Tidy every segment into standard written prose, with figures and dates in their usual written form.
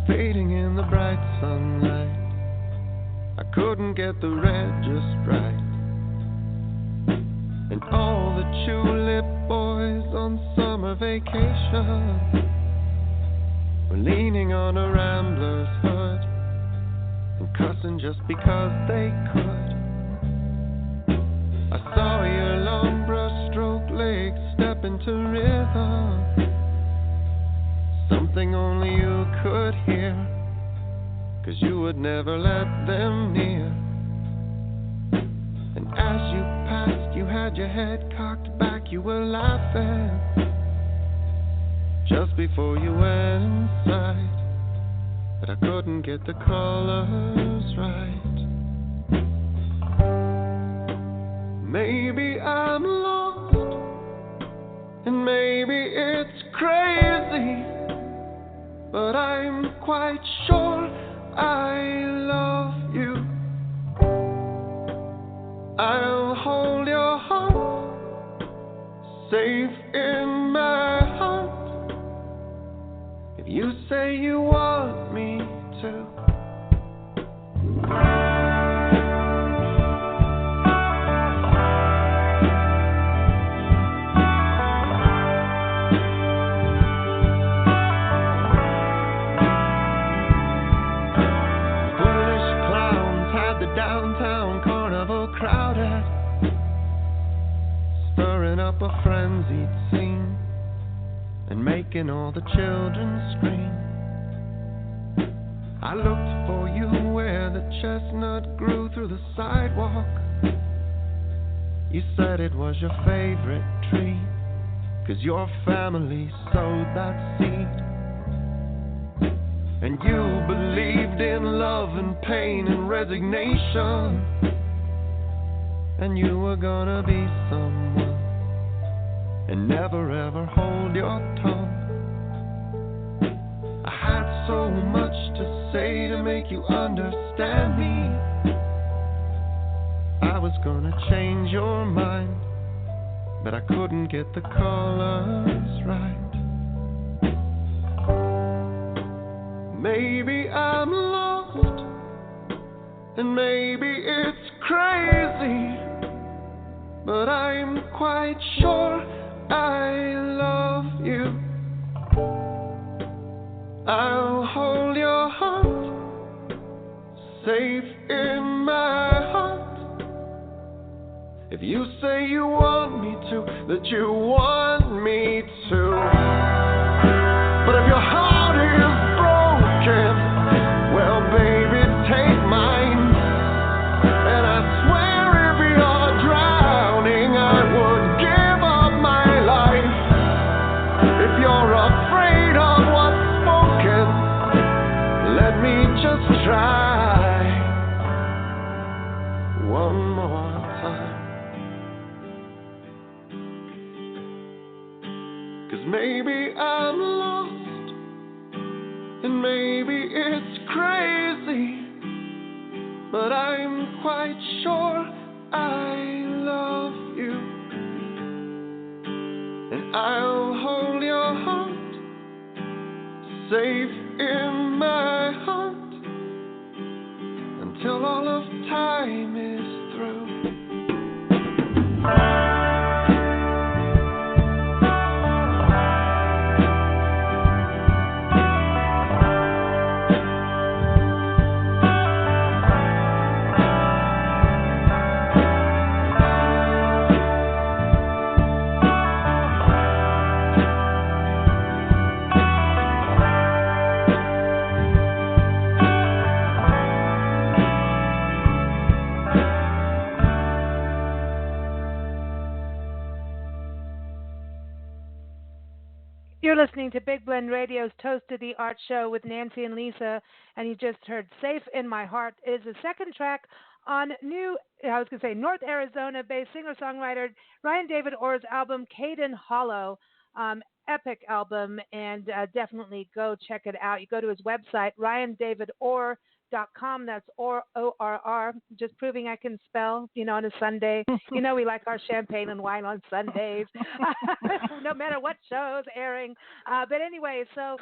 fading in the bright sunlight. I couldn't get the red just right. And all the tulip boys on summer vacation were leaning on a rambler's hood and cussing just because they could. I saw your long brushstroke legs step into rhythm, something only you could hear, 'cause you would never let them near. And as you passed, you had your head cocked back, you were laughing just before you went inside. But I couldn't get the colors right. Maybe I'm lost, and maybe it's crazy, but I'm quite sure I love you. I'll hold your heart safe in my heart if you say you want me to. Downtown carnival crowded, stirring up a frenzied scene and making all the children scream. I looked for you where the chestnut grew through the sidewalk. You said it was your favorite tree, 'cause your family sowed that seed. And you believed in love and pain and resignation, and you were gonna be someone and never ever hold your tongue. I had so much to say to make you understand me. I was gonna change your mind, but I couldn't get the colors right. Maybe I'm lost, and maybe it's crazy, but I'm quite sure I love you. I'll hold your heart safe in my heart if you say you want me to, that you want me to. But if your heart is well, baby, take mine. And I swear if you're drowning, I would give up my life. If you're afraid of what's spoken, let me just try one more time. 'Cause maybe I'm lost, and maybe it's crazy, but I'm quite sure I love you. And I'll hold your heart safe in my heart until all of time is through. You're listening to Big Blend Radio's Toast to the Art Show with Nancy and Lisa, and you just heard Safe in My Heart. It is the second track on North Arizona-based singer-songwriter Ryan David Orr's album, Kaden-Hollow, epic album, and definitely go check it out. You go to his website, ryandavidorr.com. That's ORR, just proving I can spell, on a Sunday. We like our champagne and wine on Sundays. no matter what show's airing. But anyway, so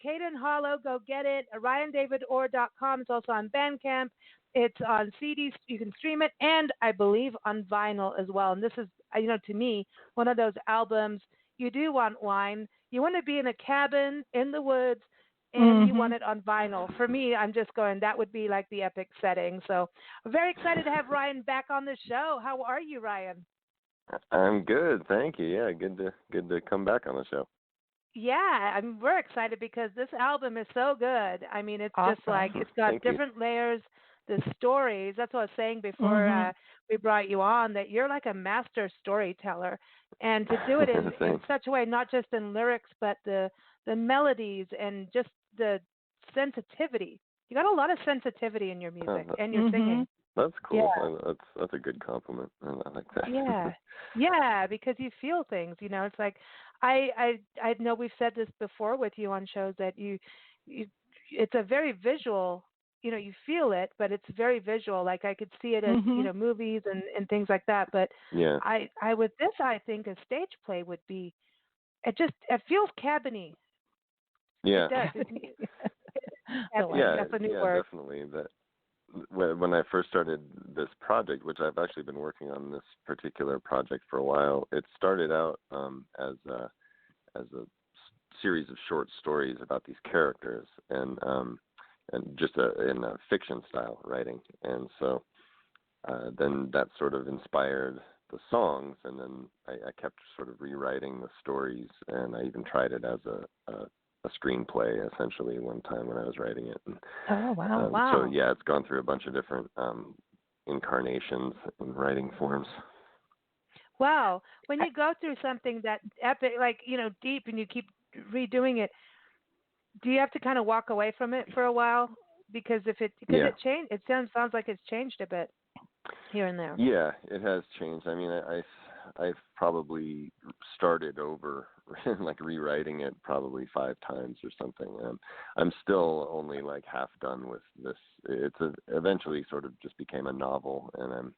Kaden-Hollow, go get it. RyanDavidOrr.com. It's also on Bandcamp. It's on CDs. You can stream it, and I believe on vinyl as well. And this is, to me, one of those albums. You do want wine. You want to be in a cabin in the woods, and you want it on vinyl. For me, I'm just going, that would be like the epic setting. So I'm very excited to have Ryan back on the show. How are you, Ryan? I'm good, thank you. Yeah, good to come back on the show. Yeah, we're excited because this album is so good. I mean, it's awesome. just like, it's got different layers, the stories. That's what I was saying before we brought you on, that you're like a master storyteller. And to do it in such a way, not just in lyrics, but the melodies and just the sensitivity. You got a lot of sensitivity in your music and your singing. That's cool. Yeah. That's a good compliment. I like that. Yeah, because you feel things. It's like I know we've said this before with you on shows that you it's a very visual. You feel it, but it's very visual. Like I could see it as movies and things like that. But yeah, I with this, I think a stage play would be. It feels cabiny. Yeah. It does. That's a new word. Definitely. That when I first started this project, which I've actually been working on this particular project for a while, it started out as a series of short stories about these characters, and just in a fiction style writing, and so then that sort of inspired the songs, and then I kept sort of rewriting the stories, and I even tried it as a screenplay essentially one time when I was writing it. And, wow. So yeah, it's gone through a bunch of different incarnations in writing forms. Wow. When you go through something that epic, like, deep, and you keep redoing it, do you have to kind of walk away from it for a while? Because it changed, it sounds like it's changed a bit here and there. Yeah, it has changed. I mean, I've probably started over, like rewriting it probably 5 times or something. I'm still only like half done with this. Eventually sort of just became a novel, and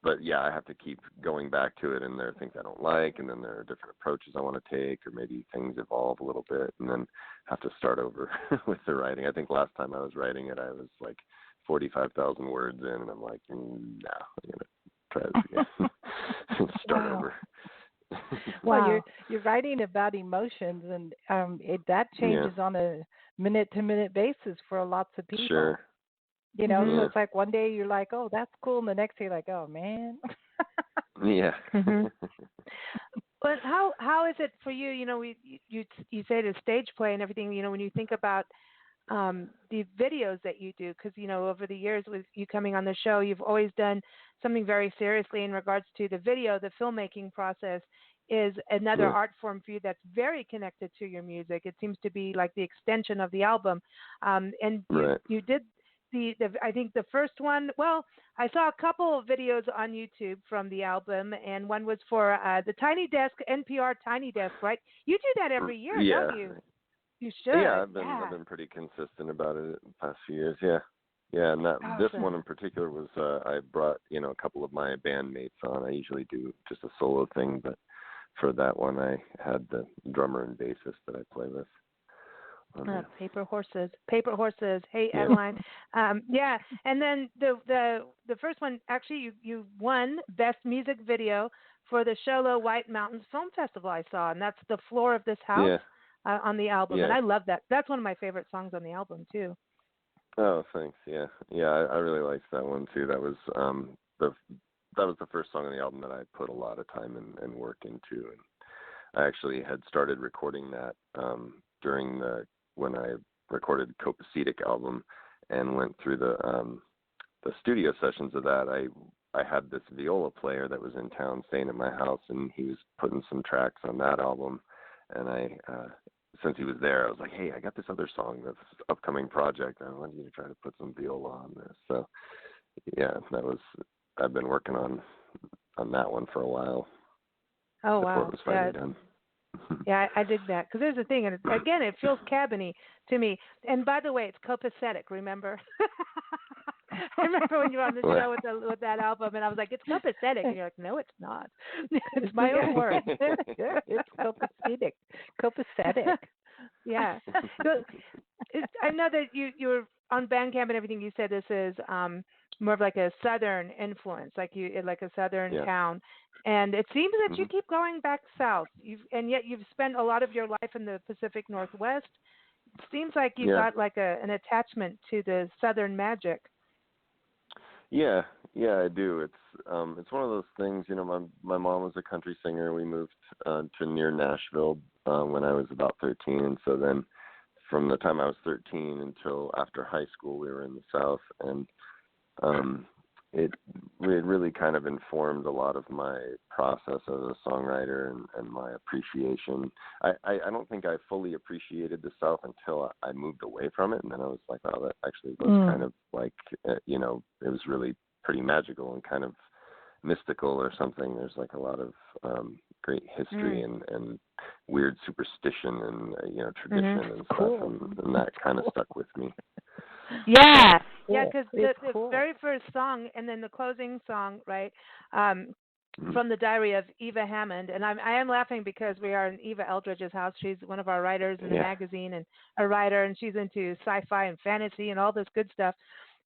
but yeah, I have to keep going back to it, and there are things I don't like, and then there are different approaches I want to take, or maybe things evolve a little bit, and then have to start over with the writing. I think last time I was writing it, I was like 45,000 words in, and I'm like, I'm going to try this again. Start over. Well, you're writing about emotions, and that changes on a minute-to-minute basis for lots of people. Sure. So it's like one day you're like, oh, that's cool, and the next day you're like, oh, man. Yeah. But how is it for you? You say the stage play and everything. When you think about the videos that you do, because over the years with you coming on the show, you've always done something very seriously in regards to the video. The filmmaking process is another art form for you that's very connected to your music. It seems to be like the extension of the album, and you did. I think the first one, well, I saw a couple of videos on YouTube from the album, and one was for the Tiny Desk, NPR Tiny Desk, right? You do that every year, don't you? You should. Yeah, I've been pretty consistent about it the past few years, yeah. Yeah, and this one in particular was, I brought, a couple of my bandmates on. I usually do just a solo thing, but for that one I had the drummer and bassist that I play with. Paper horses. Hey, Adeline. Yeah, and then the first one, actually, you won Best Music Video for the Sholo White Mountains Film Festival, I saw, and that's The Floor of This House on the album, and I love that. That's one of my favorite songs on the album too. Oh, thanks. Yeah, I really liked that one too. That was the first song on the album that I put a lot of time and work into, and I actually had started recording that when I recorded Copacetic album and went through the studio sessions of that. I had this viola player that was in town staying at my house, and he was putting some tracks on that album, and since he was there, I was like, hey, I got this other song, this upcoming project. I want you to try to put some viola on this. So yeah, I've been working on that one for a while. Oh, wow. Before it was finally done. Yeah, I dig that because there's a thing, and again, it feels cabiny to me. And by the way, it's copacetic. Remember? I remember when you were on the show with that album, and I was like, "It's copacetic," and you're like, "No, it's not. It's my own word. It's copacetic. Copacetic. Yeah." So I know that you were on Bandcamp and everything. You said this is more of like a Southern influence, like a Southern town. And it seems that you keep going back south. And yet you've spent a lot of your life in the Pacific Northwest. It seems like you've got like an attachment to the Southern magic. Yeah, I do. It's one of those things. You know, my mom was a country singer. We moved to near Nashville when I was about 13, and so then from the time I was 13 until after high school, we were in the South, and it really kind of informed a lot of my process as a songwriter and my appreciation. I don't think I fully appreciated the South until I moved away from it, and then I was like, oh, that actually was kind of like, you know, it was really pretty magical and kind of mystical or something. There's like a lot of great history and weird superstition and you know, tradition and stuff, and that kind of stuck with me. Yeah, because the very first song and then the closing song, right, from the Diary of Eva Hammond, and I am laughing because we are in Eva Eldridge's house. She's one of our writers in the magazine and a writer, and she's into sci-fi and fantasy and all this good stuff.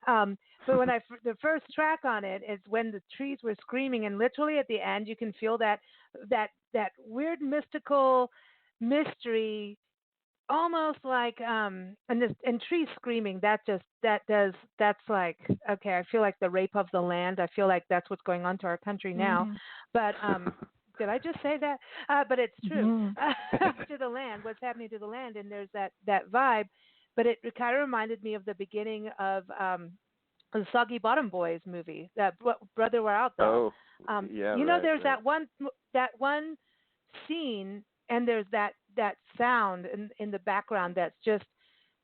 But when the first track on it is when the trees were screaming, and literally at the end you can feel that weird mystical mystery. Almost like and trees screaming, that's like, okay, I feel like the rape of the land. I feel like that's what's going on to our country now. But did I just say that? But it's true. To the land, what's happening to the land, and there's that vibe. But it kind of reminded me of the beginning of the Soggy Bottom Boys movie, that Brother We're Out Though. You know, there's that one scene, and there's that sound in the background that's just,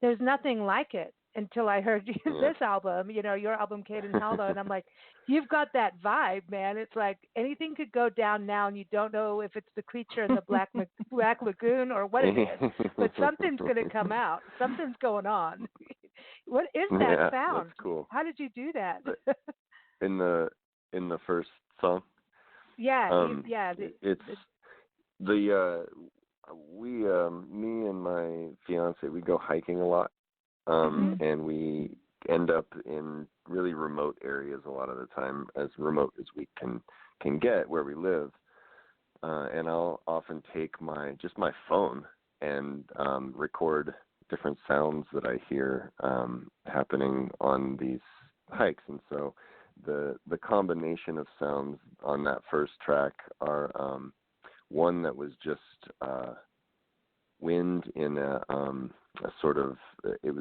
there's nothing like it until I heard this album, you know, your album Kaden-Hollow, and I'm like, you've got that vibe, man. It's like anything could go down now, and you don't know if it's the creature in the Black Lagoon or what it is, but something's going to come out. Something's going on. What is that sound? That's cool. How did you do that? In the first song? Me and my fiance, we go hiking a lot, and we end up in really remote areas a lot of the time, as remote as we can get where we live. And I'll often take my phone and record different sounds that I hear happening on these hikes. And so the combination of sounds on that first track are one that was just wind in a sort of, it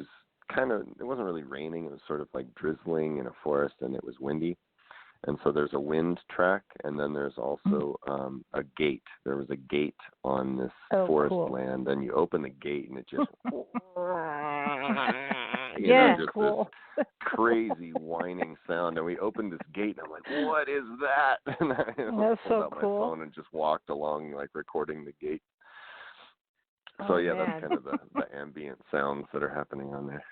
wasn't really raining, it was sort of like drizzling in a forest, and it was windy. And so there's a wind track, and then there's also a gate. There was a gate on this forest land, and you open the gate, and it just, this crazy whining sound. And we opened this gate, and I'm like, what is that? And I pulled out my phone and just walked along, like, recording the gate. So, that's kind of the ambient sounds that are happening on there.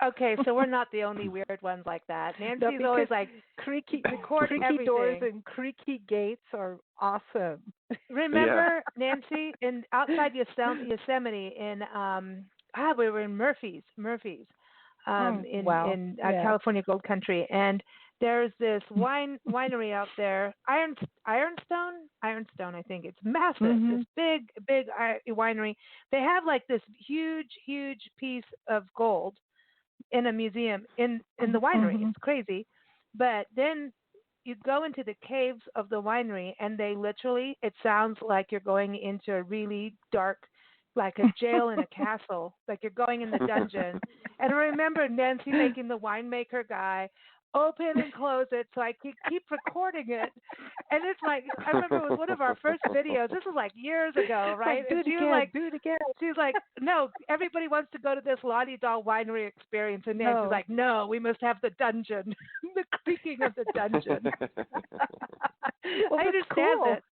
Okay, so we're not the only weird ones like that. Nancy's always like, creaky everything. doors and creaky gates are awesome. Remember, Nancy, outside Yosemite in we were in Murphy's in California Gold Country, and there's this winery out there, Ironstone, I think. It's massive. This big winery. They have like this huge piece of gold in a museum in the winery. It's crazy. But then you go into the caves of the winery, and they literally, it sounds like you're going into a really dark, like a jail in a castle, like you're going in the dungeon. And I remember Nancy making the winemaker guy open and close it so I could keep recording it. And it's like, I remember it was one of our first videos. This was like years ago, right? Do it again. She's like, no, everybody wants to go to this Lottie Doll winery experience. And Nancy's like, no, we must have the dungeon, the creaking of the dungeon. Well, I understand that.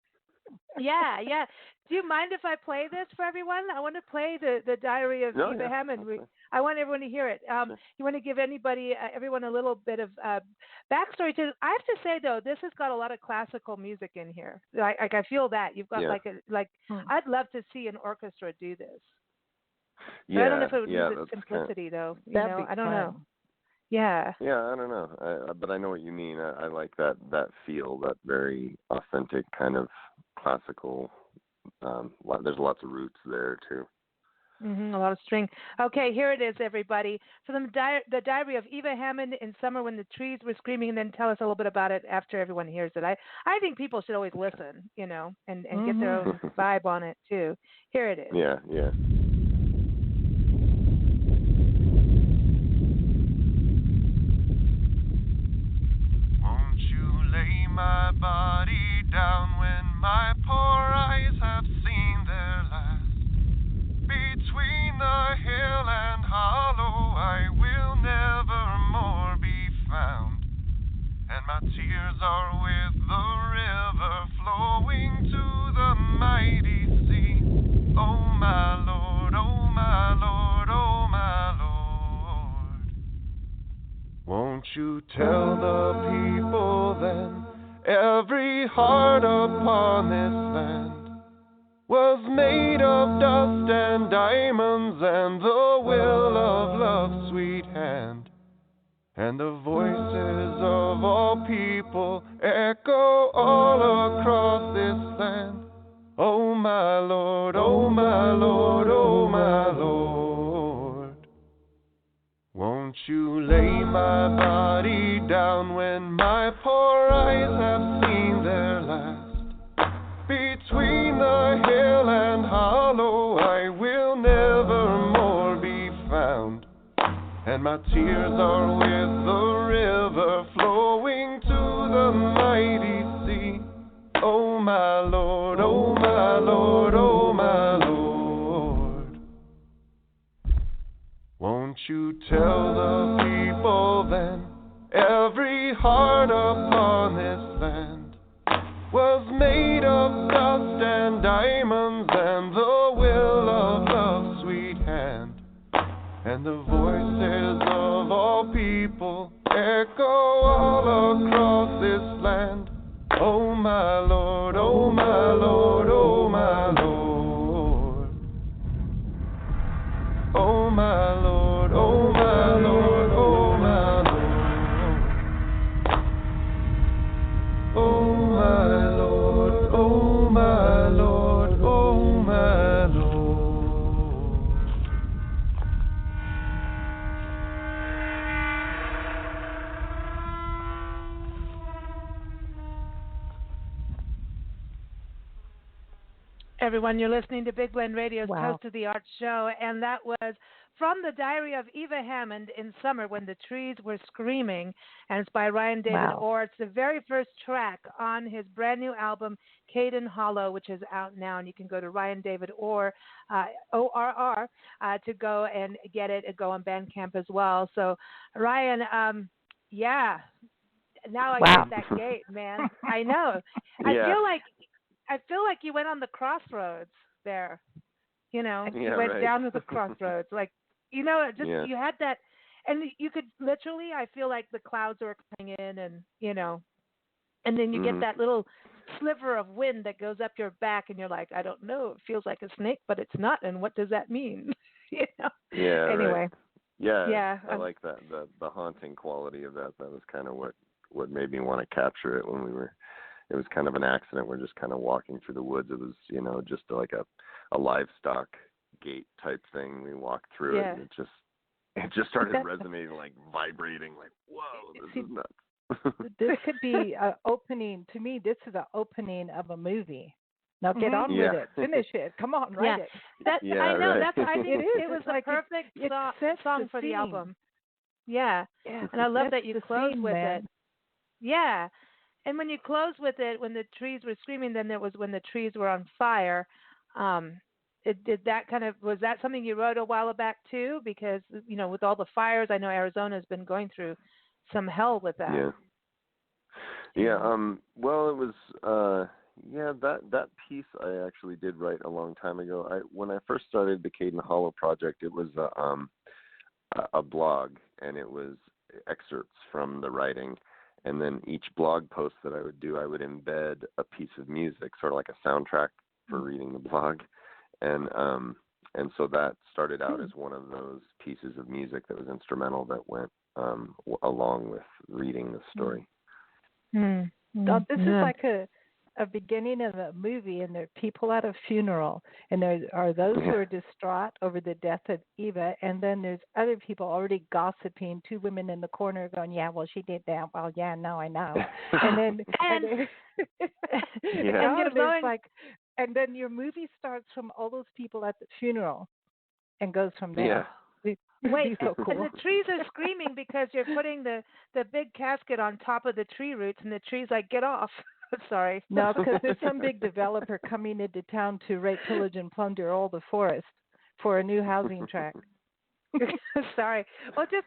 Yeah, yeah. Do you mind if I play this for everyone? I want to play the Diary of Eva Hammond. I want everyone to hear it. Sure. You want to give everyone a little bit of backstory to. I have to say though, this has got a lot of classical music in here. Like I feel that you've got I'd love to see an orchestra do this. But I don't know if it would lose its simplicity though. I don't know. Yeah. Yeah, I don't know, but I know what you mean. I like that feel, that very authentic kind of classical. There's lots of roots there too. A lot of string. Okay, here it is, everybody. From the Diary of Eva Hammond in Summer When the Trees Were Screaming, and then tell us a little bit about it after everyone hears it. I think people should always listen, and get their own vibe on it too. Here it is. Yeah, yeah. Won't you lay my body down when my poor eyes have seen their last? Between the hill and hollow I will never more be found, and my tears are with the river flowing to the mighty sea. Oh my Lord, oh my Lord, oh my Lord. Won't you tell the people then, every heart upon this land was made of dust and diamonds, and the will of love's sweet hand, and the voices of all people echo all across this land. Oh my Lord, oh my Lord, oh my Lord. Won't you lay my body down when my poor eyes have seen their last? Between the hill and hollow I will never more be found, and my tears are with the river flowing to the mighty sea. Oh my Lord, oh my Lord, oh my Lord. Won't you tell the people then, every heart upon this land was made of dust and diamonds, and the will of love's sweet hand, and the voices of all people echo all across this land. Oh my Lord, oh my Lord, oh my Lord. Oh my Lord, oh my Lord, oh my Lord. Oh my Lord, oh my Lord, oh my Lord. Everyone, you're listening to Big Blend Radio's Toast of the Arts show, and that was from the Diary of Eva Hammond in Summer When the Trees Were Screaming, and it's by Ryan David Orr. It's the very first track on his brand new album, Kaden-Hollow, which is out now, and you can go to Ryan David Orr, ORR, to go and get it and go on Bandcamp as well. So, Ryan, now I get that gate, man. I know. Yeah. I feel like you went on the crossroads there. You went down to the crossroads. You had that, and you could literally, I feel like the clouds are coming in, and and then you get that little sliver of wind that goes up your back, and you're like, I don't know, it feels like a snake, but it's not, and what does that mean? Yeah. Anyway. Right. Yeah. Yeah. I like that, the haunting quality of that. That was kind of what made me want to capture it when we were. It was kind of an accident. We're just kind of walking through the woods. It was, just like a livestock gate type thing. We walked through it, and it just started resonating, like vibrating, like, whoa, this is nuts. This could be an opening. To me, this is the opening of a movie. Now get on with it. Finish it. Come on, write it. I know. Right. I think it was the perfect song for the album. Yeah. And I love that you close with it. Yeah. And when you close with it, when the trees were screaming, then it was when the trees were on fire. Was that something you wrote a while back too? Because, with all the fires, I know Arizona's been going through some hell with that. Yeah. Yeah. Well, it was, Yeah, that piece I actually did write a long time ago. When I first started the Kaden-Hollow project, it was a blog, and it was excerpts from the writing. And then each blog post that I would do, I would embed a piece of music, sort of like a soundtrack for reading the blog. And so that started out as one of those pieces of music that was instrumental that went along with reading the story. This is like a beginning of a movie, and there are people at a funeral, and there are those who are distraught over the death of Eva, and then there's other people already gossiping, two women in the corner going, yeah, well, she did that. Well, yeah, now I know. And then and then your movie starts from all those people at the funeral and goes from there. Yeah. Wait, so cool. and the trees are screaming because you're putting the big casket on top of the tree roots, and the tree's like, get off. Sorry. No, because there's some big developer coming into town to rape, pillage, and plunder all the forest for a new housing tract. Sorry. Well, just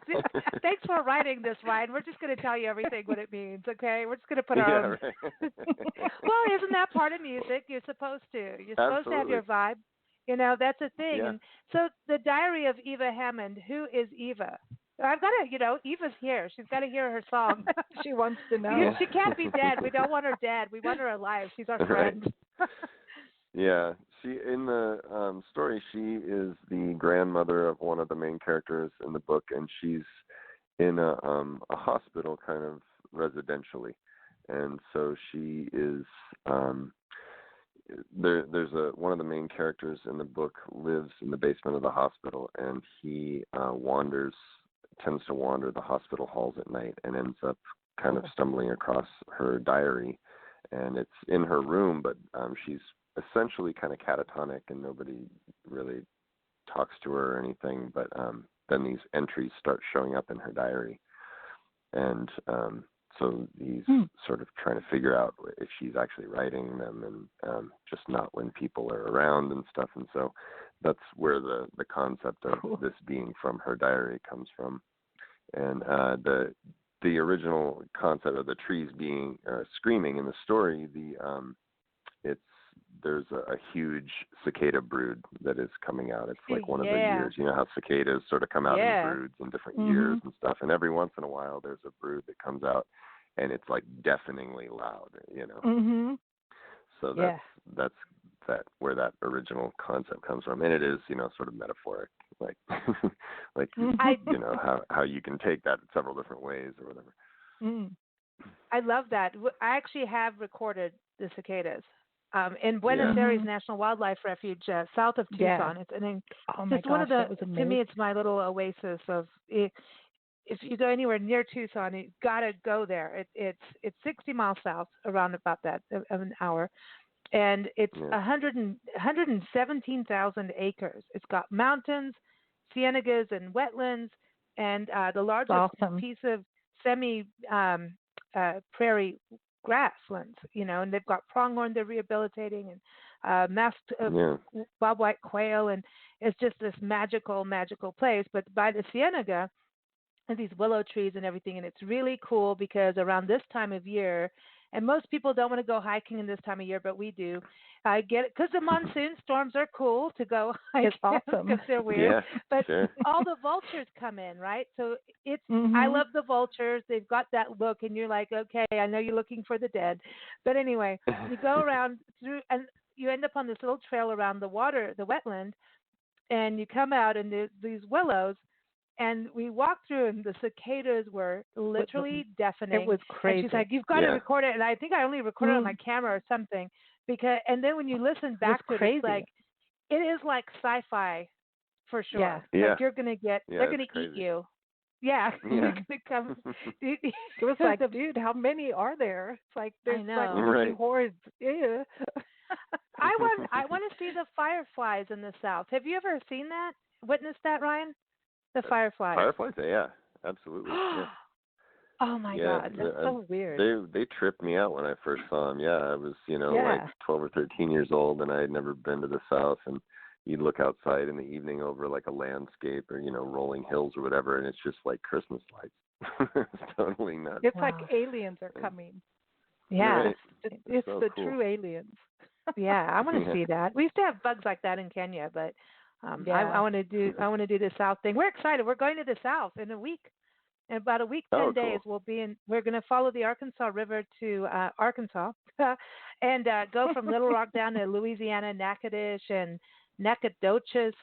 thanks for writing this, Ryan. We're just going to tell you everything what it means, okay? We're just going to put our own. Right. Well, isn't that part of music? You're supposed to. You're supposed to have your vibe. You know, that's a thing. Yeah. And so the Diary of Eva Hammond, who is Eva? I've got to, Eva's here. She's got to hear her song. She wants to know. She can't be dead. We don't want her dead. We want her alive. She's our friend. Right. Yeah. She, in the story, she is the grandmother of one of the main characters in the book, and she's in a hospital kind of residentially. And so she is there's one of the main characters in the book lives in the basement of the hospital, and he tends to wander the hospital halls at night and ends up kind of stumbling across her diary. And it's in her room, but she's essentially kind of catatonic and nobody really talks to her or anything. But then these entries start showing up in her diary. And so he's sort of trying to figure out if she's actually writing them, and just not when people are around and stuff. And so that's where the concept of this being from her diary comes from. And the original concept of the trees being screaming in the story, there's a huge cicada brood that is coming out. It's like one of the years. You know how cicadas sort of come out in broods in different years and stuff. And every once in a while, there's a brood that comes out, and it's like deafeningly loud. So that's where that original concept comes from, and it is sort of metaphoric, like like how you can take that several different ways or whatever. I love that. I actually have recorded the cicadas in Buenos Aires National Wildlife Refuge, south of Tucson. It's it's one of the. To me, it's my little oasis of. If you go anywhere near Tucson, you gotta go there. It's 60 miles south, around about that of an hour. And it's 117,000 acres. It's got mountains, cienagas, and wetlands, and the largest piece of semi-prairie grasslands, and they've got pronghorn they're rehabilitating, and masked bobwhite quail, and it's just this magical, magical place. But by the ciénaga, and these willow trees and everything, and it's really cool because around this time of year, and most people don't want to go hiking in this time of year, but we do. I get it because the monsoon storms are cool to go hiking. It's awesome because they're weird. Yeah, but sure. all the vultures come in, right? So it's I love the vultures. They've got that look, and you're like, okay, I know you're looking for the dead. But anyway, you go around through, and you end up on this little trail around the wetland, and you come out, and there's these willows. And we walked through, and the cicadas were literally deafening. It was crazy. And she's like, "You've got to record it." And I think I only recorded it on my camera or something, and then when you listen back to it, it's like it is like sci-fi for sure. Yeah. Like you're gonna they're gonna eat you. Yeah, you're gonna come. It was like, dude, how many are there? It's like there's like hordes. Yeah. I want to see the fireflies in the South. Have you ever seen that? Witnessed that, Ryan? The fireflies. Fireflies, yeah, absolutely. Yeah. Oh my God, that's so weird. They tripped me out when I first saw them. Yeah, I was like 12 or 13 years old, and I had never been to the South. And you'd look outside in the evening over like a landscape or rolling hills or whatever, and it's just like Christmas lights. It's totally nuts. It's like aliens are coming. Yeah. Right. It's So the cool. true aliens. Yeah, I want to see that. We used to have bugs like that in Kenya, but I want to do the South thing. We're excited. We're going to the South in a week. In about a week, 10 days, cool. we're going to follow the Arkansas River to Arkansas and go from Little Rock down to Louisiana, Natchitoches and Nacogdoches,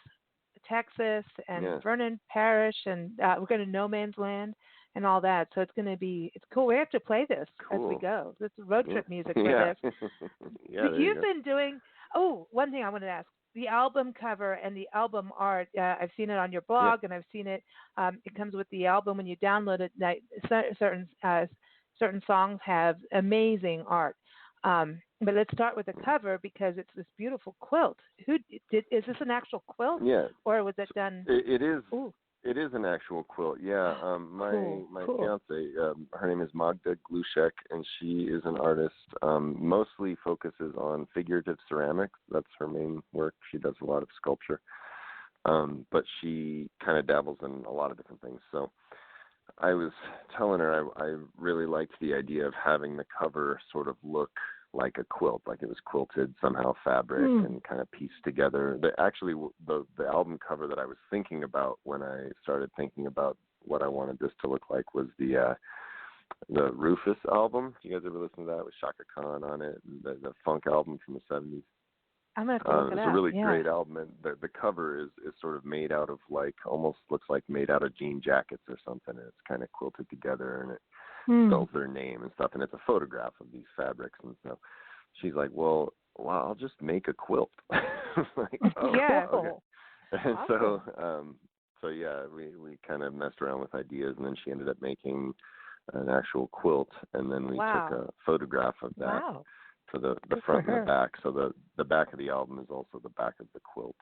Texas, and Vernon Parish, and we're going to No Man's Land and all that. So it's cool. We have to play this as we go. This is road trip music for this. You've been doing, one thing I wanted to ask. The album cover and the album art, I've seen it on your blog, and I've seen it. It comes with the album when you download it. Certain songs have amazing art. But let's start with the cover because it's this beautiful quilt. Is this an actual quilt? Yeah. Or was it done? It is. Ooh. It is an actual quilt, yeah. My fiance, her name is Magda Gluszek, and she is an artist. Mostly focuses on figurative ceramics. That's her main work. She does a lot of sculpture, but she kind of dabbles in a lot of different things. So I was telling her I really liked the idea of having the cover sort of look like a quilt, like it was quilted somehow, fabric and kind of pieced together. The album cover that I was thinking about when I started thinking about what I wanted this to look like was the Rufus album. You guys ever listen to that with Shaka Khan on it? The funk album from the 70s. I'm gonna look it up. It's a really great album, and the cover is sort of made out of almost looks like made out of jean jackets or something, and it's kind of quilted together, and it spells their name and stuff, and it's a photograph of these fabrics, and so she's like, well, I'll just make a quilt. Like, yeah. Okay. And Awesome. so we kind of messed around with ideas, and then she ended up making an actual quilt, and then we took a photograph of that. Wow. For the front and the back. So the back of the album is also the back of the quilt.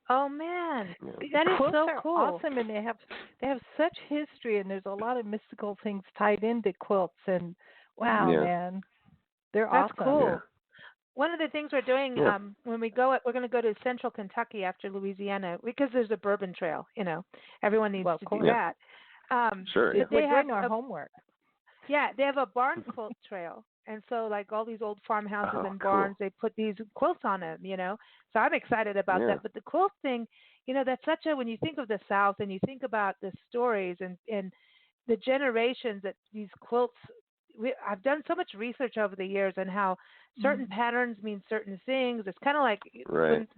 Oh man, that is Quilts so are cool. awesome, and they have such history, and there's a lot of mystical things tied into quilts. And wow, man, they're That's awesome. cool. Yeah. One of the things we're doing when we go, we're going to go to Central Kentucky after Louisiana because there's a bourbon trail. Everyone needs to do that. Sure. They're doing our homework. Yeah, they have a barn quilt trail. And so, like all these old farmhouses and barns, they put these quilts on them, So I'm excited about that. But the quilt thing, that's when you think of the South and you think about the stories and the generations that these quilts, I've done so much research over the years on how certain patterns mean certain things. It's kind of like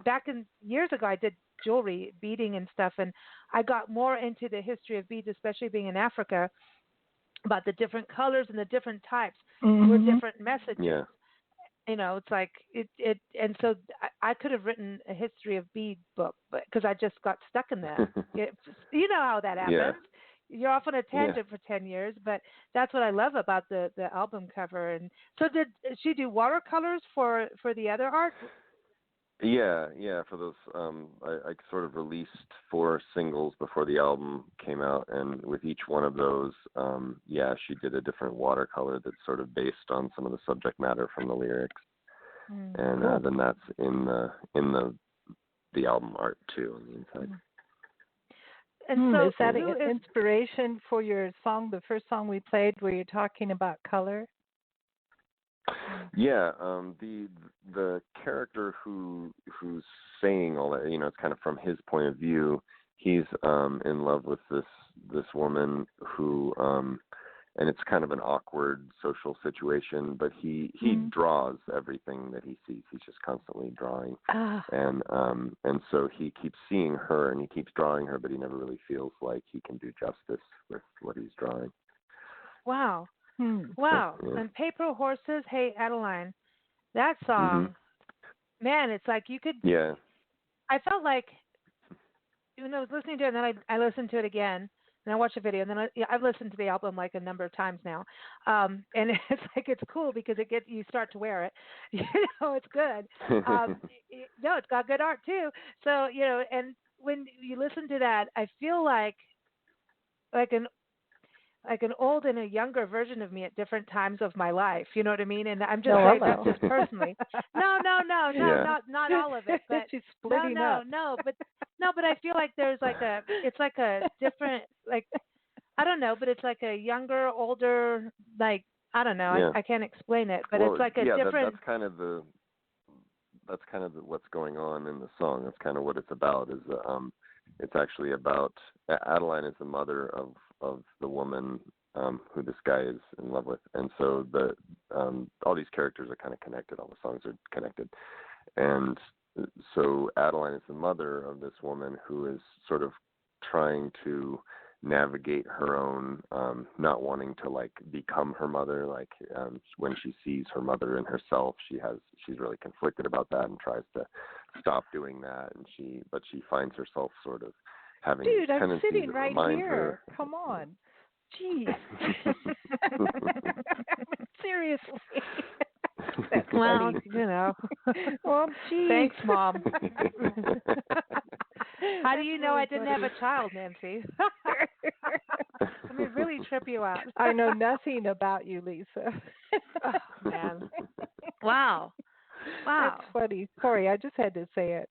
back in years ago, I did jewelry, beading and stuff, and I got more into the history of beads, especially being in Africa, about the different colors and the different types were different messages. Yeah. It's like it and so I could have written a history of bead book, but because I just got stuck in that. You know how that happens. Yeah. You're off on a tangent for 10 years, but that's what I love about the album cover. And so did she do watercolors for the other art? Yeah. For those, I sort of released 4 singles before the album came out, and with each one of those, she did a different watercolor that's sort of based on some of the subject matter from the lyrics, and then that's in the album art too on the inside. And so, is that an inspiration for your song? The first song we played, where you're talking about color. Yeah, the character who's saying all that, it's kind of from his point of view. He's in love with this woman who, and it's kind of an awkward social situation. But he draws everything that he sees. He's just constantly drawing, and so he keeps seeing her and he keeps drawing her, but he never really feels like he can do justice with what he's drawing. Wow. Wow. And Paper Horses, Hey Adeline, that song, man, it's like you could. Yeah. I felt like, when I was listening to it, and then I listened to it again, and I watched the video, and then I've listened to the album like a number of times now, and it's like it's cool because you start to wear it, it's good. It's got good art too. So and when you listen to that, I feel like an old and a younger version of me at different times of my life. You know what I mean? And I'm just saying that's just personally. No, not all of it. But she's splitting up. But I feel like there's it's like a different, I don't know, but it's like a younger, older, I don't know. Yeah. I can't explain it, but well, it's like a different. That's kind of what's going on in the song. That's kind of what it's about. Is it's actually about Adeline is the mother of the woman who this guy is in love with, and so all these characters are kind of connected. All the songs are connected, and so Adeline is the mother of this woman who is sort of trying to navigate her own not wanting to like become her mother. Like when she sees her mother in herself, she's really conflicted about that and tries to stop doing that. And she finds herself sort of having Dude, I'm tendencies sitting that right remind here. her. Come on. Jeez. Seriously. Well, you know. Well, geez. Thanks, Mom. How do you know really I didn't have a child, Nancy? Let me really trip you out. I know nothing about you, Lisa. Oh, man. Wow. That's funny. Sorry, I just had to say it.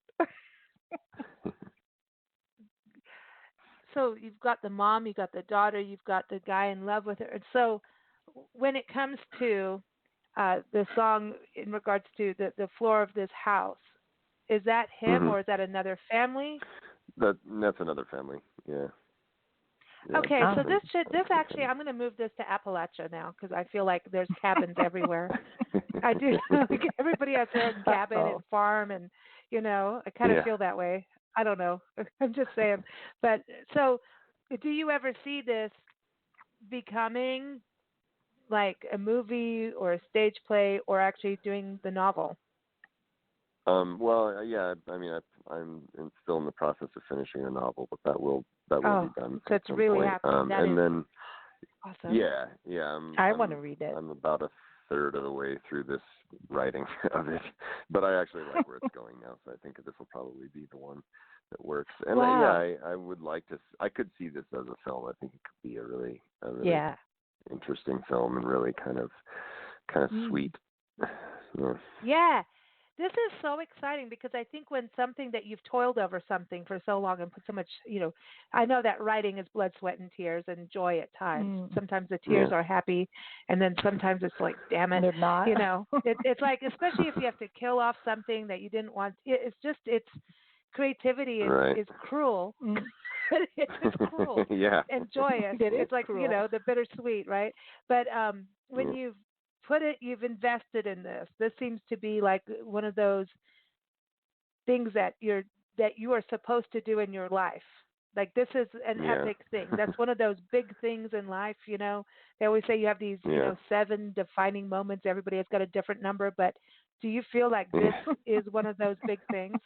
So you've got the mom, you've got the daughter, you've got the guy in love with her. And so when it comes to the song in regards to the floor of this house, is that him or is that another family? That's another family, yeah. Okay, so this actually, I'm going to move this to Appalachia now because I feel like there's cabins everywhere. I do. Like everybody has their own cabin and farm, and you know, I kind of feel that way. I don't know. I'm just saying. But so, do you ever see this becoming like a movie or a stage play, or actually doing the novel? Well, yeah. I mean, I'm still in the process of finishing a novel, but that will be done. So it's really happening. And then, awesome. Yeah. I want to read it. I'm about a third of the way through this writing of it, but I actually like where it's going now. So I think this will probably be the one that works. And I would like to. I could see this as a film. I think it could be a really interesting film and really kind of sweet. Yeah. This is so exciting because I think when something that you've toiled over something for so long and put so much, you know, I know that writing is blood, sweat, and tears and joy at times. Sometimes the tears are happy, and then sometimes it's like, damn it, they're not. You know, it's like, especially if you have to kill off something that you didn't want. It's creativity is cruel. It's just cruel and joyous. It's like cruel. You know, the bittersweet, right? But when you've invested in this. This seems to be like one of those things that you are supposed to do in your life. Like this is an epic thing. That's one of those big things in life, you know. They always say you have these, you know, 7 defining moments. Everybody has got a different number, but do you feel like this is one of those big things?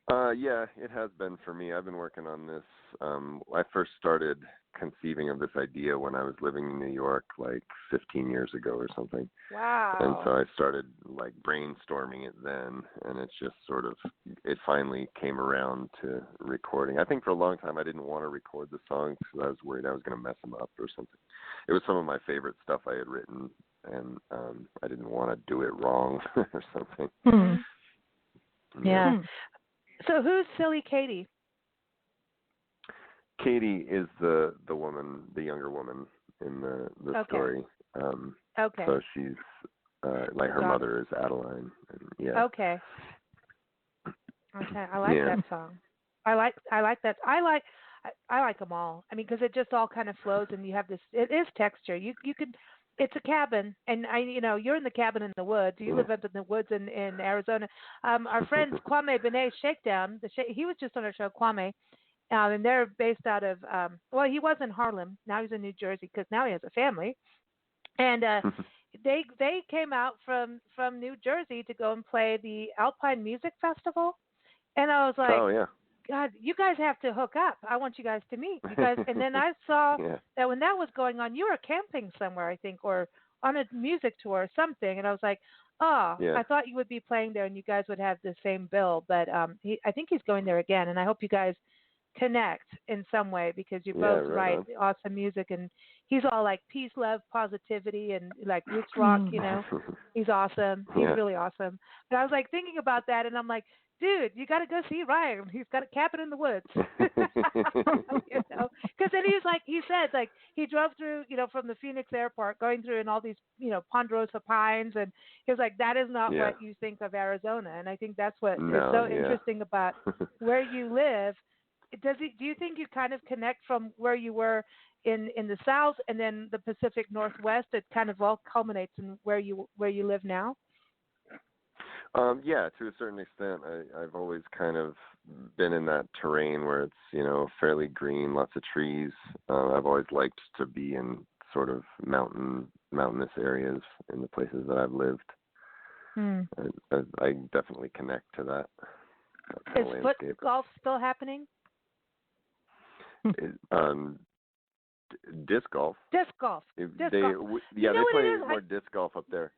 Yeah, it has been for me. I've been working on this. I first started conceiving of this idea when I was living in New York like 15 years ago or something. Wow. And so I started like brainstorming it then, and it's just sort of, it finally came around to recording. I think for a long time I didn't want to record the songs because I was worried I was going to mess them up or something. It was some of my favorite stuff I had written, and I didn't want to do it wrong or something. Yeah. So who's Silly Katie? Katie is the woman, the younger woman in the story. So she's like her mother is Adeline. And, Okay. I like that song. I like that. I like them all. I mean, because it just all kind of flows, and you have this. It is texture. You could. It's a cabin, and you're in the cabin in the woods. You live up in the woods in Arizona. Our friend Kwame Benet Shakedown, he was just on our show, Kwame, and they're based out of. He was in Harlem. Now he's in New Jersey because now he has a family, and they came out from New Jersey to go and play the Alpine Music Festival, and I was like, oh yeah. God, you guys have to hook up. I want you guys to meet. You guys, and then I saw that when that was going on, you were camping somewhere, I think, or on a music tour or something. And I was like, I thought you would be playing there and you guys would have the same bill. But I think he's going there again. And I hope you guys connect in some way because you both write awesome music and he's all like peace, love, positivity, and like roots rock. He's awesome. He's really awesome. But I was like thinking about that, and I'm like, dude, you got to go see Ryan. He's got a cabin in the woods. Because then he said, like, he drove through, from the Phoenix airport, going through and all these, ponderosa pines, and he was like, that is not what you think of Arizona. And I think that's what is so interesting about where you live. Do you think you kind of connect from where you were in the South and then the Pacific Northwest? It kind of all culminates in where you live now. Yeah, to a certain extent. I've always kind of been in that terrain where it's, fairly green, lots of trees. I've always liked to be in sort of mountainous areas in the places that I've lived. I definitely connect to that kind of landscape. Is foot golf still happening? Disc golf. Disc golf. They play more disc golf up there.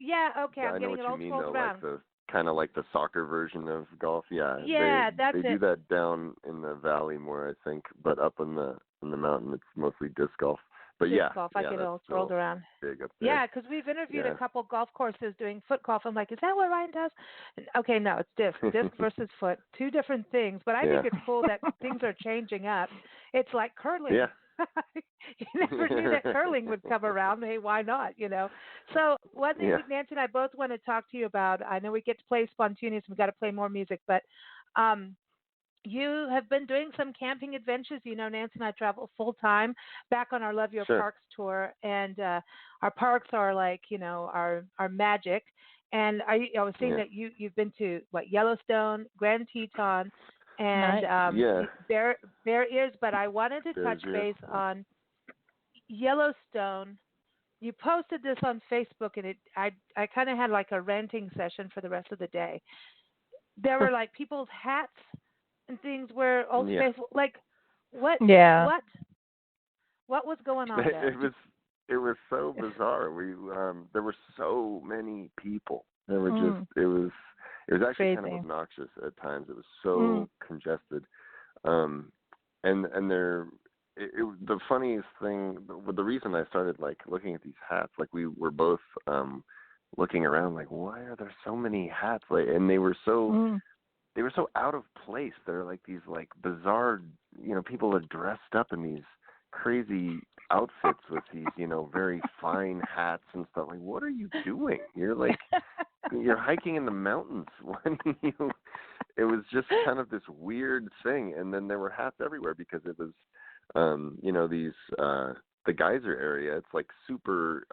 Yeah, okay, I'm getting it all scrolled around. Like kind of like the soccer version of golf. Yeah, they do that down in the valley more, I think, but up in the mountain, it's mostly disc golf. But disc golf, I get it all scrolled around. Big up there. Yeah, because we've interviewed a couple golf courses doing foot golf. I'm like, is that what Ryan does? Okay, no, it's disc versus foot, two different things. But I think it's cool that things are changing up. It's like curling. Yeah. You never knew that curling would come around. Hey, why not? So one thing that Nancy and I both want to talk to you about. I know we get to play Spontaneous. We've got to play more music, but you have been doing some camping adventures. Nancy and I travel full time back on our Love Your Parks tour, and our parks are like our magic. And I was seeing that you've been to Yellowstone, Grand Teton, and Bear Ears, but I wanted to touch base on Yellowstone. You posted this on Facebook, and I kind of had like a ranting session for the rest of the day. There were like people's hats and things where Old Faithful, like what was going on there? It was so bizarre. There were so many people. There were just it was actually kind of obnoxious at times. It was so congested. The funniest thing, the reason I started like looking at these hats, like we were both looking around like, why are there so many hats? Like, and they were so out of place. They're like these like bizarre, people are dressed up in these crazy outfits with these, very fine hats and stuff. Like, what are you doing? You're like, you're hiking in the mountains. It was just kind of this weird thing. And then there were hats everywhere because it was, these, the geyser area, it's like super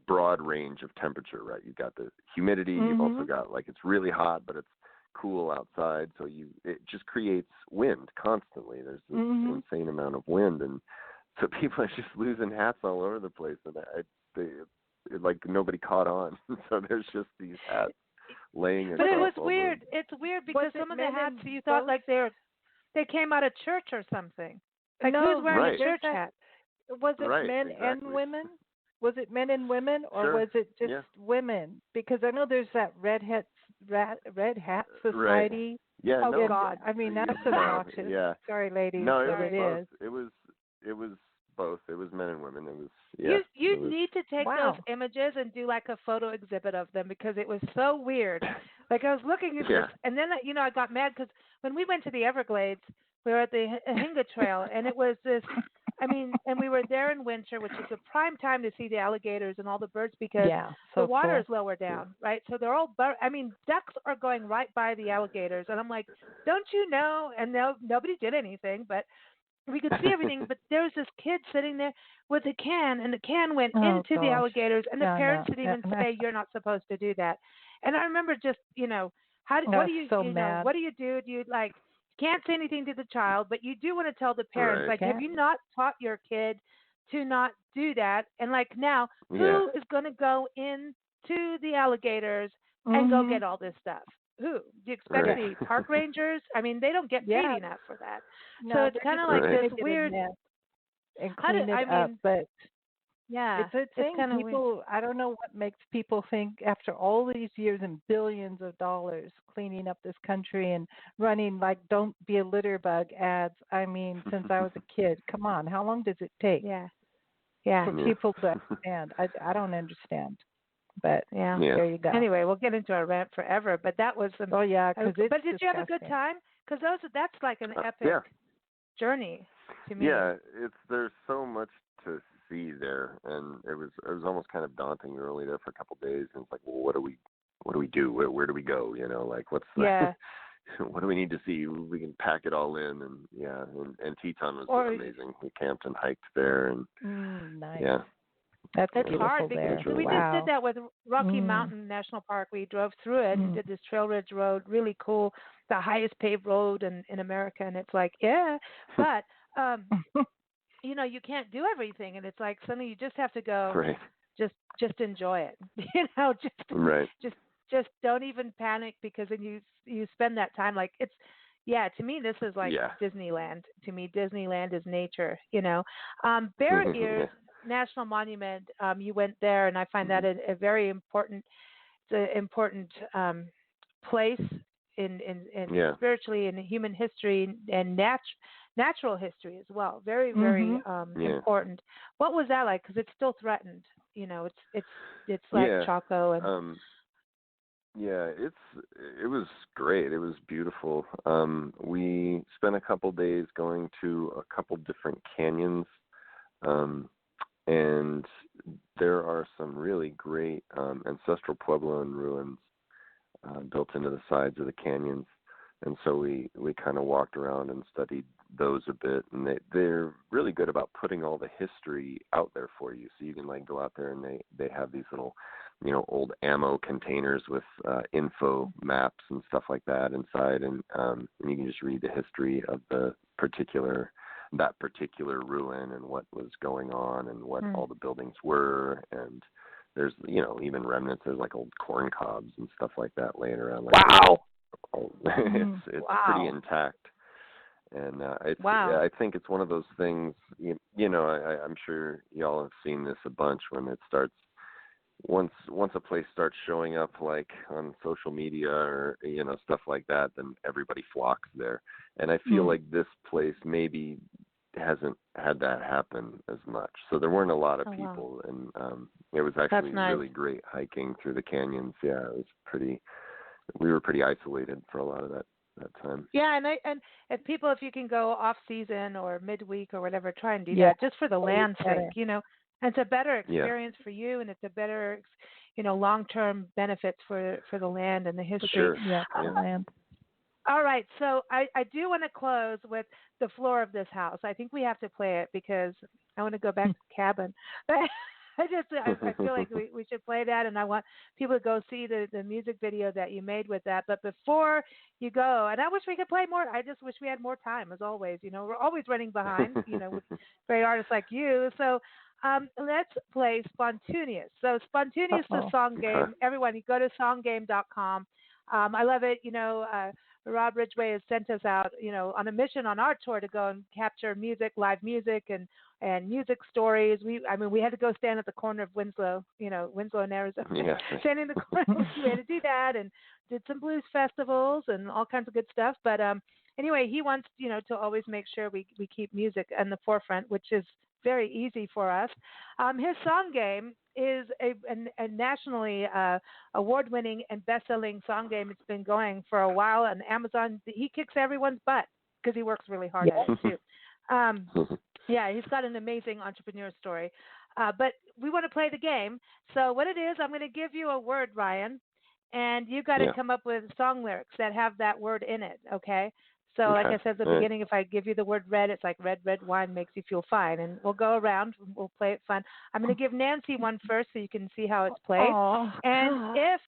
broad range of temperature, right? You've got the humidity. You've also got like, it's really hot, but it's cool outside, so it just creates wind constantly. There's this insane amount of wind, and so people are just losing hats all over the place, and like nobody caught on. So there's just these hats laying. But it was weird. It's weird because some of the hats you thought like they came out of church or something. Like who's wearing a church hat? Was it men and women? Was it men and women, or was it just women? Because I know there's that Red Hat Society. Right. Yeah. Oh no, God! I mean that's obnoxious. Sorry, ladies. No, it is. It was both. It was men and women. It was. You need to take those images and do like a photo exhibit of them because it was so weird. Like I was looking at this, and then I got mad because when we went to the Everglades, we were at the Hinga Trail, and it was this. And we were there in winter, which is a prime time to see the alligators and all the birds because the water is lower down, right? So they're all, ducks are going right by the alligators. And I'm like, don't you know? And nobody did anything, but we could see everything. But there was this kid sitting there with a can, and the can went into the alligators. And the parents didn't even say, you're not supposed to do that. And I remember just, what do you do? Do you like, can't say anything to the child, but you do want to tell the parents, like, have you not taught your kid to not do that? And like now, who is going to go into the alligators and go get all this stuff? Who? Do you expect the park rangers? They don't get paid enough for that. No, so it's kind of like this weird. And clean it up, but Yeah, It's a it's thing. kind of weird. People, I don't know what makes people think after all these years and billions of dollars cleaning up this country and running like "Don't be a litter bug" ads. I mean, since I was a kid, come on, how long does it take Yeah, yeah, for people to understand? I don't understand, but yeah. there you go. Anyway, we'll get into our rant forever, but that was Oh yeah, because it's but did you have a good disgusting. time? Because that's like an epic Yeah. journey to me. Yeah, there's so much to see there, and it was almost kind of daunting. We were only there for a couple of days, and it's like, well, what do we do? Where do we go? You know, like what's the, what do we need to see? We can pack it all in, and Teton was amazing. We camped and hiked there, and nice. yeah. That's it's beautiful hard because there. we just did that with Rocky Mountain National Park. We drove through it and did this Trail Ridge Road, really cool, the highest paved road in America. And it's like, but you know, you can't do everything, and it's like suddenly you just have to go, just enjoy it. You know, just don't even panic, because then you spend that time like it's. Yeah, to me, this is like Disneyland. To me, Disneyland is nature, you know. Bear Ears National Monument, you went there, and I find that a very important, place in spiritually in human history and natural history as well. Very, very important. What was that like? Because it's still threatened. You know, it's like Chaco and. It was great. It was beautiful. We spent a couple days going to a couple different canyons, and there are some really great ancestral Puebloan ruins built into the sides of the canyons. And so we kind of walked around and studied those a bit, and they're really good about putting all the history out there for you. So you can like go out there, and they have these little, you know, old ammo containers with info maps and stuff like that inside, and you can just read the history of that particular ruin and what was going on and what all the buildings were. And there's, you know, even remnants. There's like old corn cobs and stuff like that laying around. Like, wow. It's pretty intact. And I think it's one of those things, you know, I'm sure y'all have seen this a bunch when it starts, once a place starts showing up like on social media or, you know, stuff like that, then everybody flocks there. And I feel like this place maybe hasn't had that happen as much. So there weren't a lot of people. Wow. And it was actually really great hiking through the canyons. Yeah, it was we were pretty isolated for a lot of that time. Yeah, and if you can go off season or midweek or whatever, try and do that just for the land's sake, you know. And it's a better experience for you, and it's a better, you know, long-term benefits for the land and the history. Sure. Yeah, for the land. All right, so I do want to close with the floor of this house. I think we have to play it because I want to go back to the cabin. I feel like we should play that, and I want people to go see the music video that you made with that. But before you go, and I wish we could play more. I just wish we had more time, as always. You know, we're always running behind, you know, with great artists like you. So let's play Spontaneous. So Spontaneous, the song game. Everyone, you go to songgame.com. I love it. You know, Rob Ridgway has sent us out, you know, on a mission on our tour to go and capture music, live music, and music stories. We had to go stand at the corner of Winslow in Arizona. Yeah. Stand in the corner. We had to do that, and did some blues festivals and all kinds of good stuff. But anyway, he wants, you know, to always make sure we keep music in the forefront, which is very easy for us. His song game is a nationally award-winning and best-selling song game. It's been going for a while on Amazon. He kicks everyone's butt because he works really hard at it too. Yeah, he's got an amazing entrepreneur story. But we want to play the game. So what it is, I'm going to give you a word, Ryan, and you've got to come up with song lyrics that have that word in it, okay? So like I said at the beginning, if I give you the word red, it's like red wine makes you feel fine. And we'll go around. We'll play it fun. I'm going to give Nancy one first so you can see how it's played. And if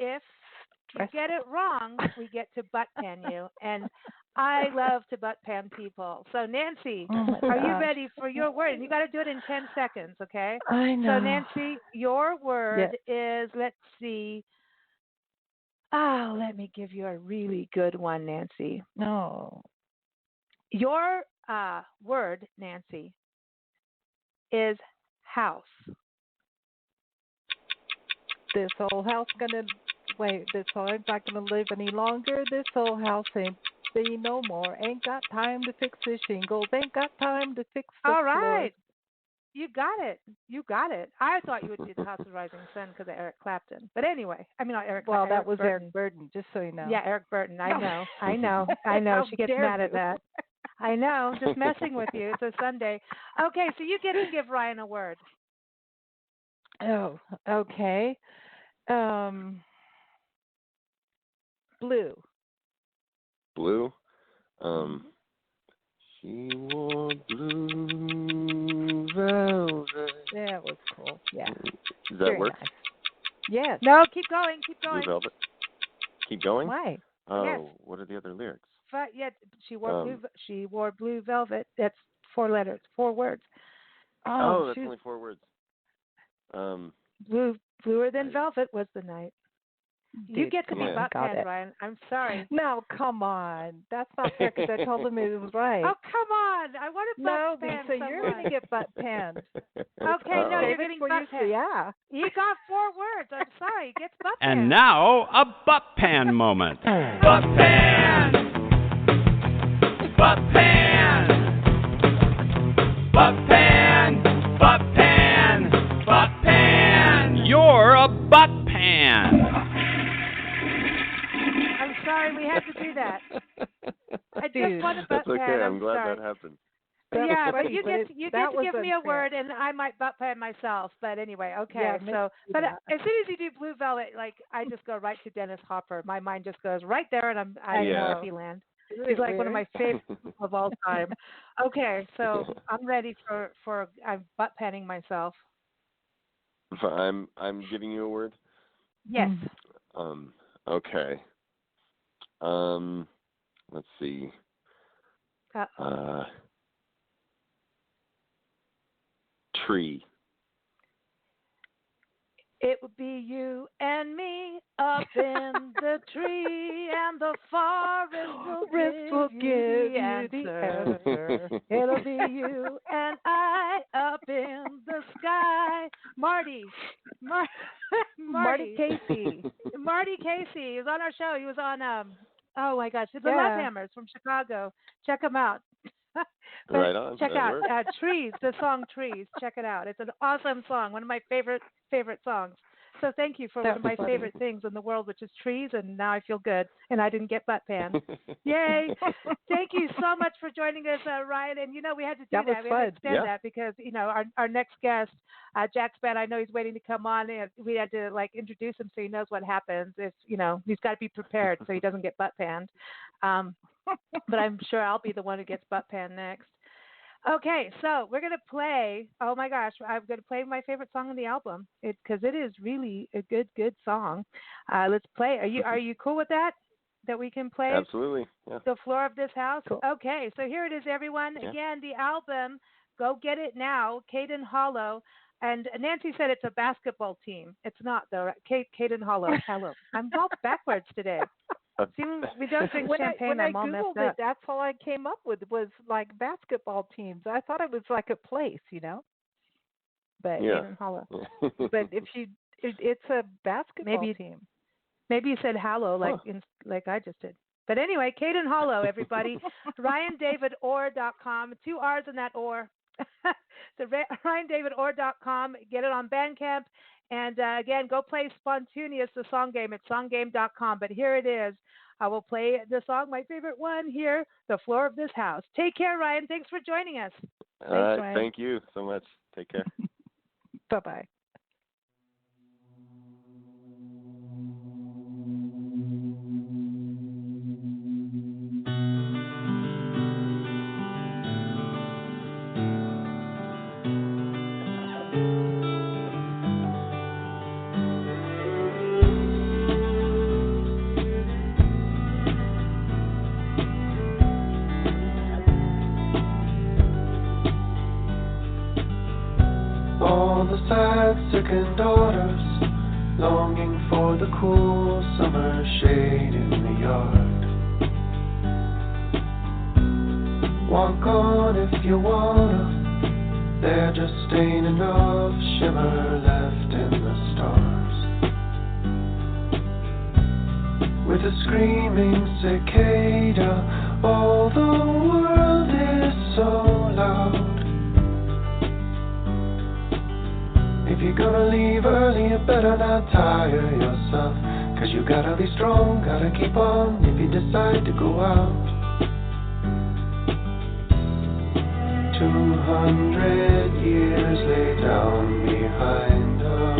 you get it wrong, we get to butt pan you. And I love to butt pan people. So Nancy, are you ready for your word? And you got to do it in 10 seconds, okay? I know. So Nancy, your word is, let's see. Oh, let me give you a really good one, Nancy. No. Your word, Nancy, is house. This old house this house not gonna live any longer. This old house ain't be no more. Ain't got time to fix the shingles. Ain't got time to fix the All floor. right. You got it. I thought you would do the House of Rising Sun because of Eric Clapton. But anyway, I mean, not Eric Clapton. Well, that was Burton. Eric Burton, just so you know. Yeah, Eric Burton. I know. She gets mad at that. I know. Just messing with you. It's a Sunday. Okay, so you get to give Ryan a word. Oh, okay. Blue. Blue? She wore blue velvet. That was cool. Yeah. Does that work? Nice. Yes. No, keep going. Blue velvet. Keep going? Why? Oh, yes. What are the other lyrics? She wore blue velvet. That's 4 letters, 4 words. Oh, that's only 4 words. Bluer than velvet was the night. You get to be butt pan, Ryan. I'm sorry. No, come on. That's not fair because I told him it was right. Oh, come on. I want to butt pan. No, Lisa, you're going to get butt panned. Okay, no, you're getting butt pan. Yeah. You got 4 words. I'm sorry. It gets butt pan. And now, a butt pan moment. Butt pan! Butt pan! Butt pan! Butt pan! Butt pan! You're a butt pan! I'm sorry we had to do that. I just want to butt That's okay. pan. I'm glad sorry. that happened. Yeah, but you get to give me a unfair. word, and I might butt pan myself. But anyway, okay. Yeah, but as soon as you do Blue Velvet, I just go right to Dennis Hopper. My mind just goes right there, and I'm in happy land. He's like one of my favorites of all time. Okay, so I'm ready for I'm butt panning myself. I'm giving you a word? Yes. Okay. Let's see. Tree. It would be you and me up in the tree, and the forest will give you the answer. It'll be you and I up in the sky. Marty Casey. Marty Casey. He was on our show. He was on oh my gosh, the Love Hammers from Chicago. Check him out. Right on. Check out Trees, the song Trees. Check it out. It's an awesome song, one of my favorite songs. So thank you for one of my favorite things in the world, which is trees, and now I feel good, and I didn't get butt panned. Yay. Thank you so much for joining us, Ryan. And, we had to do that. We had to extend that because, our next guest, Jack Spann, I know he's waiting to come on, and we had to, introduce him so he knows what happens if, he's got to be prepared so he doesn't get butt panned. But I'm sure I'll be the one who gets butt panned next. Okay, so we're going to play, oh my gosh, I'm going to play my favorite song on the album because it is really a good song. Let's play. Are you cool with that? That we can play? Absolutely. Yeah. The Floor of This House? Cool. Okay, so here it is, everyone. Yeah. Again, the album, go get it now, Kaden-Hollow. And Nancy said it's a basketball team. It's not, though. Kaden-Hollow. I'm all backwards today. See, we don't drink champagne. When I I'm all Googled messed up. that's all I came up with was basketball teams. I thought it was like a place, But Hollow. But it's a basketball team. Maybe you said Hollow like I just did. But anyway, Kaden-Hollow, everybody. RyanDavidOrr.com. 2 R's in that Orr. So RyanDavidOrr.com. Get it on Bandcamp. And again, go play Spontaneous, the song game at songgame.com. But here it is. I will play the song, my favorite one here, The Floor of This House. Take care, Ryan. Thanks for joining us. Thanks, Ryan. Thank you so much. Take care. Bye-bye. Sad-stricken daughters, longing for the cool summer shade in the yard. Walk on if you wanna, There just ain't enough shimmer left in the stars. With a screaming cicada, all the world is so loud. If you're gonna leave early, you better not tire yourself, 'cause you gotta be strong, gotta keep on if you decide to go out. 200 years lay down behind us.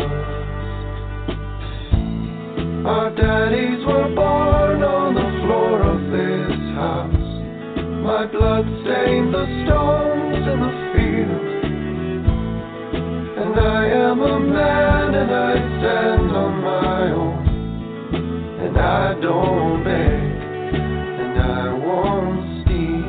Our daddies were born on the floor of this house. My blood stained the stones in the field. And I am a man and I stand on my own. And I don't beg and I won't steal.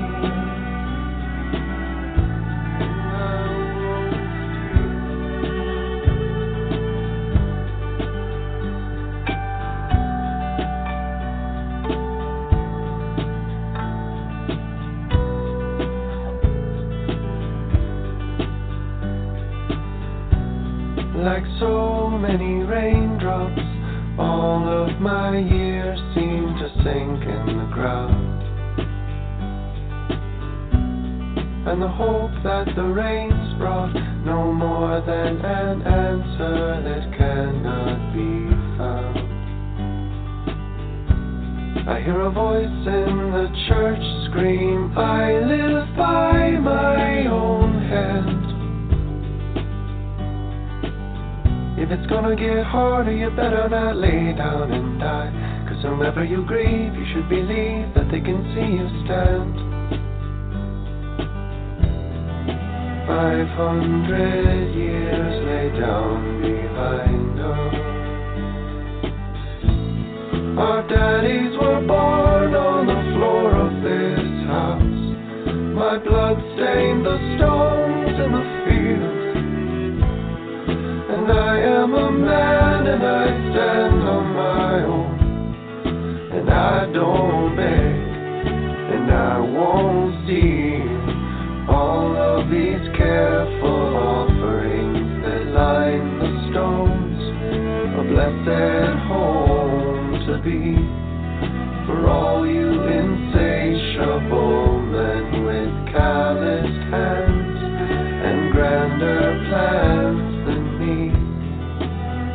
Like so many raindrops, all of my years seem to sink in the ground. And the hope that the rains brought, no more than an answer that cannot be found. I hear a voice in the church scream, I live by my own hand. If it's gonna get harder, you better not lay down and die, 'cause whomever you grieve, you should believe that they can see you stand. 500 years lay down behind us. Our daddies were born on the floor of this house. My blood stained the stones in the field. And I am a man and I stand on my own. And I don't beg and I won't steal all of these careful offerings that line the stones. A blessed home to be for all you insatiable men with calloused hands and grander plans.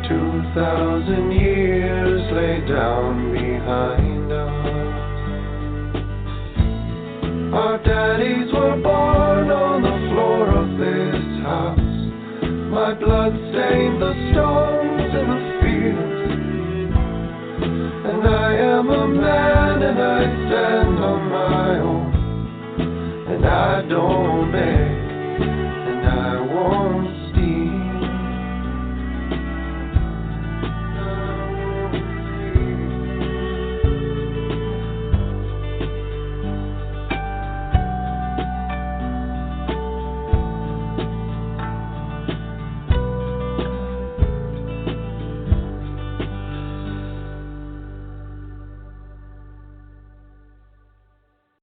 2,000 years lay down behind us. Our daddies were born on the floor of this house. My blood stained the stones in the fields. And I am a man and I stand on my own. And I don't beg